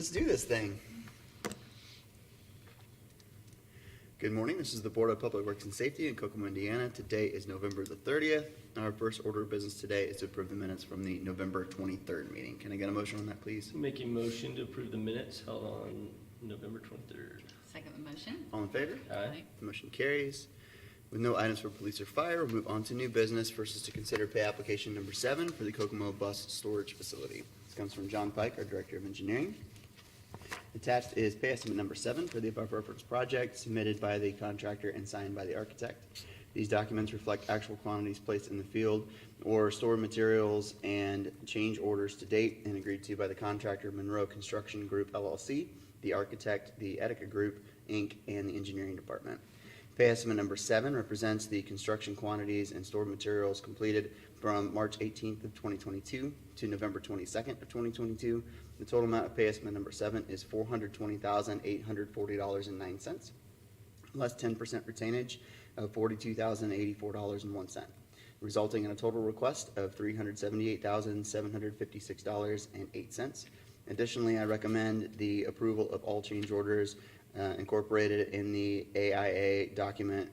Let's do this thing. Good morning. This is the Board of Public Works and Safety in Kokomo, Indiana. Today is November the 30th. Our first order of business today is to approve the minutes from the November 23rd meeting. Can I get a motion on that, please? Make a motion to approve the minutes held on November 23rd. Second the motion. All in favor? Aye. The motion carries. With no items for police or fire, we'll move on to new business. First is to consider pay application number 7 for the Kokomo Bus Storage Facility. This comes from John Pike, our Director of Engineering. Attached is pay estimate number 7 for the above referenced project submitted by the contractor and signed by the architect. These documents reflect actual quantities placed in the field or stored materials and change orders to date and agreed to by the contractor Monroe Construction Group LLC, the architect, the Etica Group, Inc., and the engineering department. Pay estimate number 7 represents the construction quantities and stored materials completed from March 18th of 2022 to November 22nd of 2022. The total amount of pay estimate number 7 is $420,840.09, less 10% retainage of $42,084.01, resulting in a total request of $378,756.08. Additionally, I recommend the approval of all change orders incorporated in the AIA document,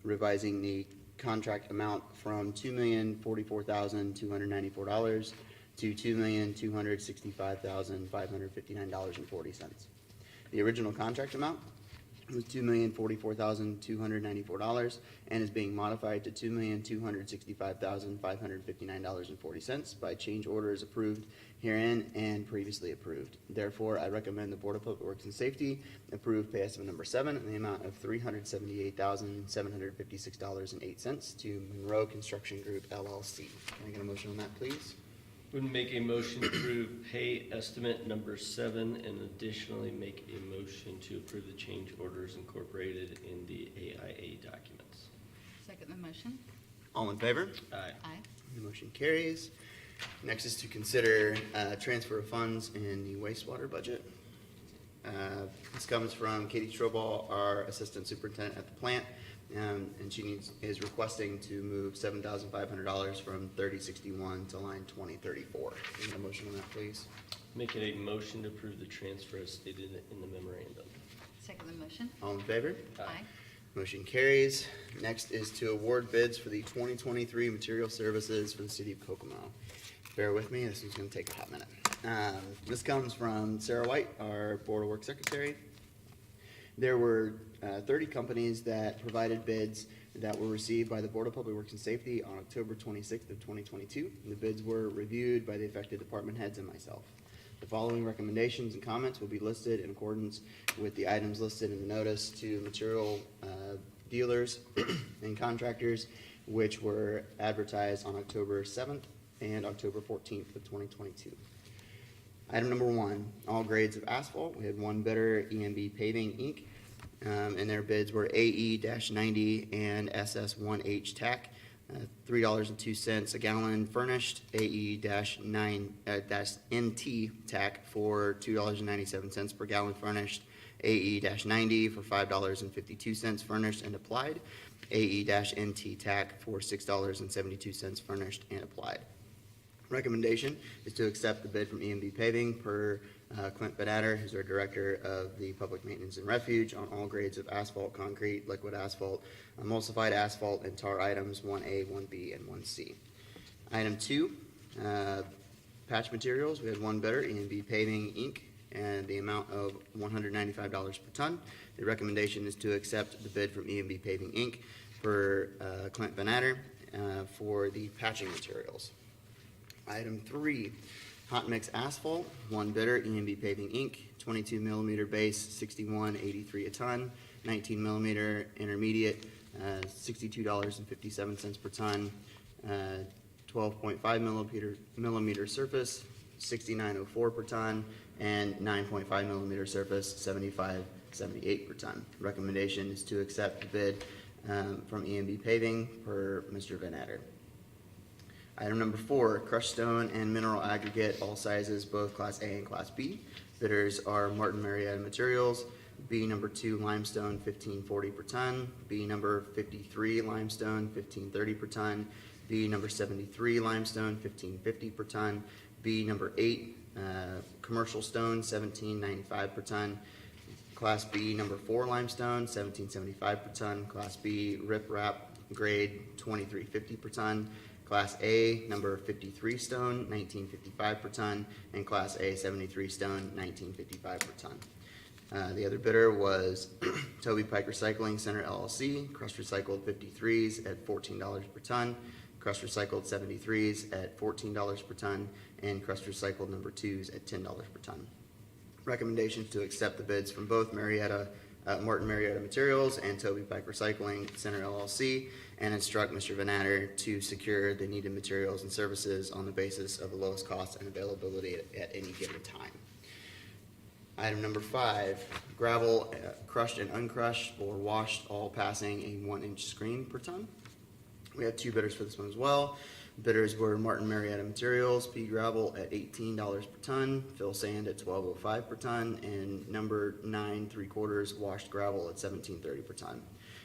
revising the contract amount from $2,044,294 to $2,265,559.40. The original contract amount was $2,044,294 and is being modified to $2,265,559.40 by change orders approved herein and previously approved. Therefore, I recommend the Board of Public Works and Safety approve pay estimate number 7 in the amount of $378,756.08 to Monroe Construction Group LLC. Can I get a motion on that, please? Would make a motion to approve pay estimate number 7 and additionally make a motion to approve the change orders incorporated in the AIA documents. Second the motion. All in favor? Aye. Aye. The motion carries. Next is to consider transfer of funds in the wastewater budget. This comes from Katie Strobel, our Assistant Superintendent at the plant, and she is requesting to move $7,500 from 3061 to line 2034. Can I get a motion on that, please? Make it a motion to approve the transfer as stated in the memorandum. Second the motion. All in favor? Aye. Motion carries. Next is to award bids for the 2023 material services for the city of Kokomo. Bear with me, this is going to take a hot minute. This comes from Sarah White, our Board of Works Secretary. There were 30 companies that provided bids that were received by the Board of Public Works and Safety on October 26th of 2022. The bids were reviewed by the affected department heads and myself. The following recommendations and comments will be listed in accordance with the items listed in the notice to material dealers and contractors, which were advertised on October 7th and October 14th of 2022. Item number 1, all grades of asphalt. We had one bidder, EMB Paving, Inc., and their bids were AE-90 and SS1H TAC, $3.02 a gallon furnished, AE-NT TAC for $2.97 per gallon furnished, AE-90 for $5.52 furnished and applied, AE-NT TAC for $6.72 furnished and applied. Recommendation is to accept the bid from EMB Paving per Clint Benatter, who's our Director of the Public Maintenance and Refuge, on all grades of asphalt, concrete, liquid asphalt, emulsified asphalt, and tar items 1A, 1B, and 1C. Item 2, patch materials. We had one bidder, EMB Paving, Inc., and the amount of $195 per ton. The recommendation is to accept the bid from EMB Paving, Inc. for Clint Benatter for the patching materials. Item 3, hot mix asphalt, one bidder, EMB Paving, Inc., 22 millimeter base, $61.83 a ton, 19 millimeter intermediate, $62.57 per ton, 12.5 millimeter surface, $69.04 per ton, and 9.5 millimeter surface, $75.78 per ton. Recommendation is to accept the bid from EMB Paving per Mr. Benatter. Item number 4, crushed stone and mineral aggregate, all sizes, both Class A and Class B. Bidders are Martin Marietta Materials, B number 2 limestone, $15.40 per ton, B number 53 limestone, $15.30 per ton, B number 73 limestone, $15.50 per ton, B, number 8, commercial stone, $17.95 per ton. Class B, number 4, limestone, $17.75 per ton. Class B, riprap, grade, $23.50 per ton. Class A, number 53 stone, $19.55 per ton. And Class A, 73 stone, $19.55 per ton. The other bidder was Toby Pike Recycling Center LLC, crushed recycled 53s at $14 per ton, crushed recycled 73s at $14 per ton, and crushed recycled number 2s at $10 per ton. Recommendations to accept the bids from both Martin Marietta Materials and Toby Pike Recycling Center LLC, and instruct Mr. Vanatter to secure the needed materials and services on the basis of the lowest cost and availability at any given time. Item number 5, gravel, crushed and uncrushed or washed, all passing a 1-inch screen per ton. We have 2 bidders for this one as well. Bidders were Martin Marietta Materials, P gravel at $18 per ton, fill sand at $12.05 per ton, and number 9 3/4 washed gravel at $17.30 per ton.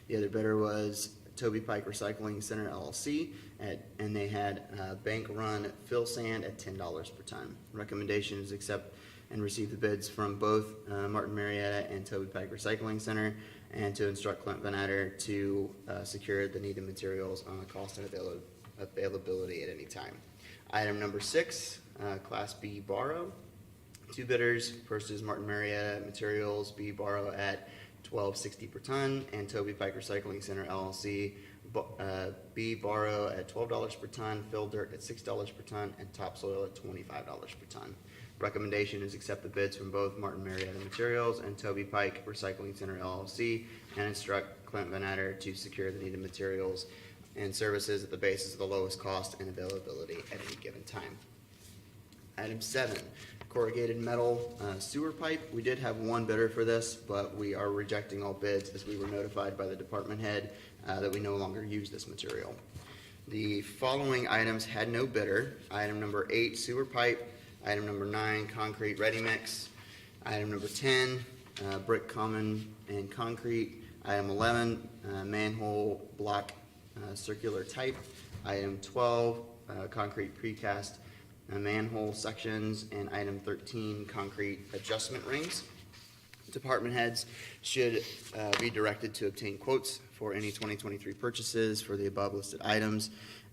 The other bidder was Toby Pike Recycling Center LLC, and they had bank run fill sand at $10 per ton. Recommendation is accept and receive the bids from both Martin Marietta and Toby Pike Recycling Center, and to instruct Clint Vanatter to secure the needed materials on the cost and availability at any time. Item number 6, Class B borrow. 2 bidders. First is Martin Marietta Materials, B borrow at $12.60 per ton, and Toby Pike Recycling Center LLC, B borrow at $12 per ton, fill dirt at $6 per ton, and topsoil at $25 per ton. Recommendation is accept the bids from both Martin Marietta Materials and Toby Pike Recycling Center LLC, and instruct Clint Vanatter to secure the needed materials and services at the basis of the lowest cost and availability at any given time. Item 7, corrugated metal sewer pipe. We did have 1 bidder for this, but we are rejecting all bids as we were notified by the department head that we no longer use this material. The following items had no bidder. Item number 8, sewer pipe. Item number 9, concrete ready mix. Item number 10, brick common and concrete. Item 11, manhole block circular type. Item 12, concrete precast manhole sections. And item 13, concrete adjustment rings. Department heads should be directed to obtain quotes for any 2023 purchases for the above listed items.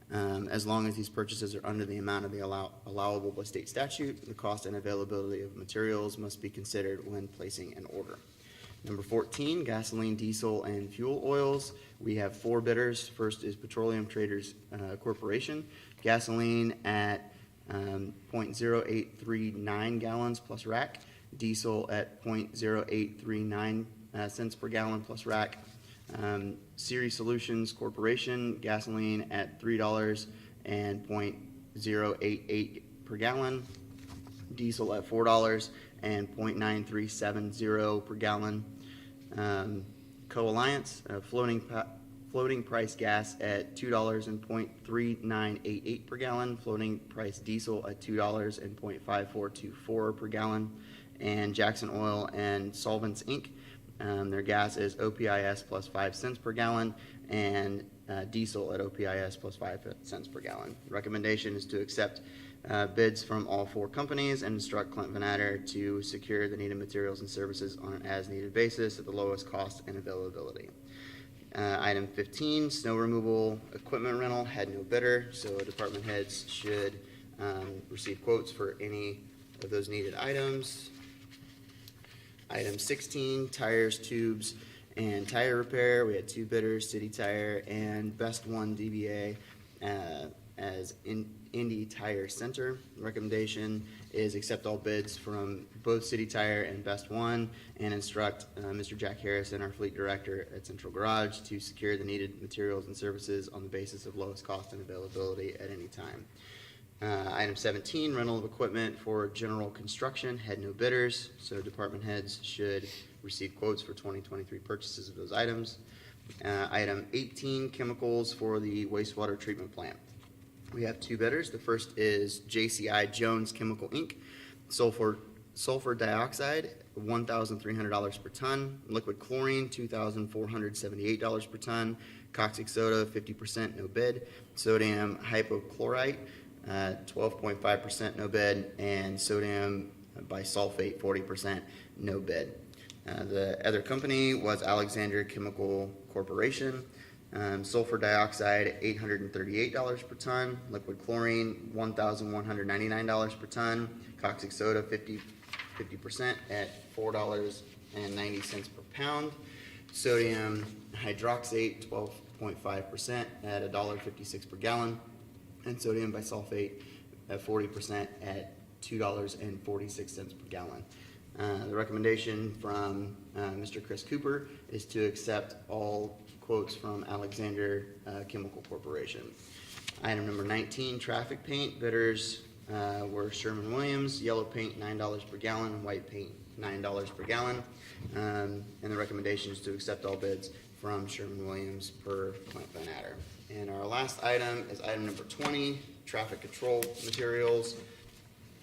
As long as these purchases are under the amount of the allowable by state statute, the cost and availability of materials must be considered when placing an order. Number 14, gasoline, diesel, and fuel oils. We have 4 bidders. First is Petroleum Traders Corporation. Gasoline at 0.0839 gallons plus rack. Diesel at 0.0839 cents per gallon plus rack. Series Solutions Corporation, gasoline at $3 and 0.088 per gallon, diesel at $4 and 0.9370 per gallon. Co-Alliance, floating price gas at $2 and 0.3988 per gallon, floating price diesel at $2 and 0.5424 per gallon, and Jackson Oil and Solvents Inc. Their gas is OPIS plus 5 cents per gallon, and diesel at OPIS plus 5 cents per gallon. Recommendation is to accept bids from all 4 companies and instruct Clint Vanatter to secure the needed materials and services on an as-needed basis at the lowest cost and availability. Item 15, snow removal equipment rental, had no bidder, so department heads should receive quotes for any of those needed items. Item 16, tires, tubes, and tire repair. We had 2 bidders, City Tire and Best One DBA as Indy Tire Center. Recommendation is accept all bids from both City Tire and Best One, and instruct Mr. Jack Harrison, our fleet director at Central Garage, to secure the needed materials and services on the basis of lowest cost and availability at any time. Item 17, rental of equipment for general construction, had no bidders, so department heads should receive quotes for 2023 purchases of those items. Item 18, chemicals for the wastewater treatment plant. We have 2 bidders. The first is JCI Jones Chemical Inc. Sulfur dioxide, $1,300 per ton. Liquid chlorine, $2,478 per ton. Caustic soda, 50%, no bid. Sodium hypochlorite, 12.5% no bid, and sodium bisulfate 40% no bid. The other company was Alexander Chemical Corporation. Sulfur dioxide, $838 per ton. Liquid chlorine, $1,199 per ton. Caustic soda, 50% at $4.90 per pound. Sodium hydroxate, 12.5% at $1.56 per gallon. And sodium bisulfate at 40% at $2.46 per gallon. The recommendation from Mr. Chris Cooper is to accept all quotes from Alexander Chemical Corporation. Item number 19, traffic paint. Bidders were Sherwin-Williams. Yellow paint, $9 per gallon. White paint, $9 per gallon. And the recommendation is to accept all bids from Sherwin-Williams per Clint Van Adder. And our last item is item number 20, traffic control materials.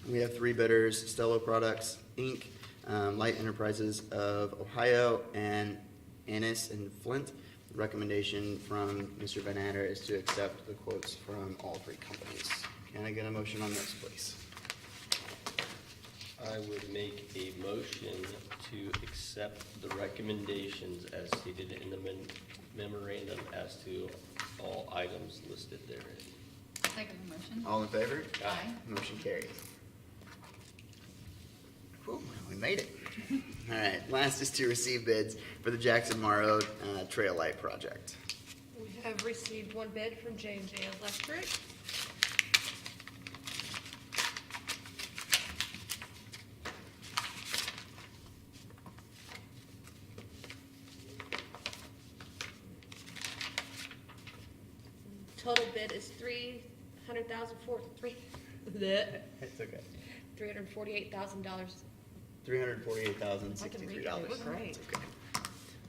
We have three bidders: Stello Products, Inc., Light Enterprises of Ohio, and Ennis and Flint. The recommendation from Mr. Van Adder is to accept the quotes from all three companies. Can I get a motion on this, please? I would make a motion to accept the recommendations as stated in the memorandum as to all items listed therein. Second the motion. All in favor? Aye. Motion carries. Whew, we made it. All right, last is to receive bids for the Jackson Morrow Trail Light Project. We have received one bid from J&J Electric. Total bid is It's okay. $348,000. $348,063. Great. Okay.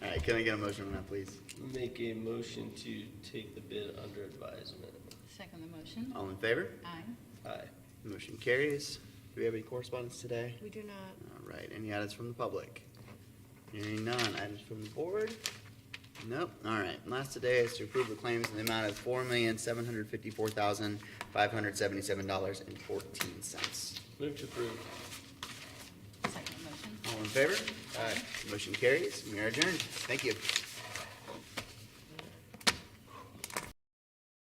All right, can I get a motion on that, please? Make a motion to take the bid under advisement. Second the motion. All in favor? Aye. Aye. Motion carries. Do we have any correspondence today? We do not. All right, any items from the public? Hearing none. Items from the board? Nope. All right. And last today is to approve the claims in the amount of $4,754,577.14. Move to approve. Second the motion. All in favor? Aye. Motion carries. We are adjourned. Thank you.